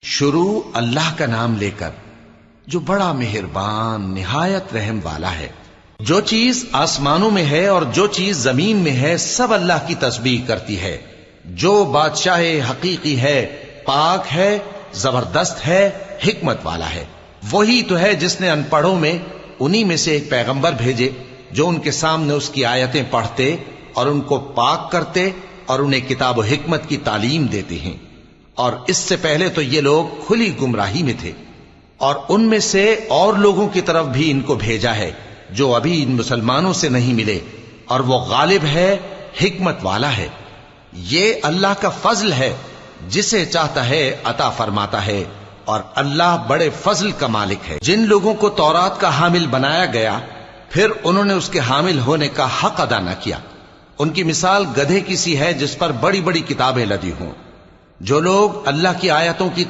شروع اللہ کا نام لے کر جو بڑا مہربان نہایت رحم والا ہے۔ جو چیز آسمانوں میں ہے اور جو چیز زمین میں ہے سب اللہ کی تسبیح کرتی ہے۔ جو بادشاہ حقیقی ہے، پاک ہے، زبردست ہے، حکمت والا ہے۔ وہی تو ہے جس نے ان پڑھوں میں انہی میں سے ایک پیغمبر بھیجے جو ان کے سامنے اس کی آیتیں پڑھتے اور ان کو پاک کرتے اور انہیں کتاب و حکمت کی تعلیم دیتے ہیں۔ اور اس سے پہلے تو یہ لوگ کھلی گمراہی میں تھے، اور ان میں سے اور لوگوں کی طرف بھی ان کو بھیجا ہے جو ابھی ان مسلمانوں سے نہیں ملے، اور وہ غالب ہے، حکمت والا ہے۔ یہ اللہ کا فضل ہے، جسے چاہتا ہے عطا فرماتا ہے، اور اللہ بڑے فضل کا مالک ہے۔ جن لوگوں کو تورات کا حامل بنایا گیا پھر انہوں نے اس کے حامل ہونے کا حق ادا نہ کیا، ان کی مثال گدھے کی سی ہے جس پر بڑی بڑی کتابیں لدی ہوں۔ جو لوگ اللہ کی آیتوں کی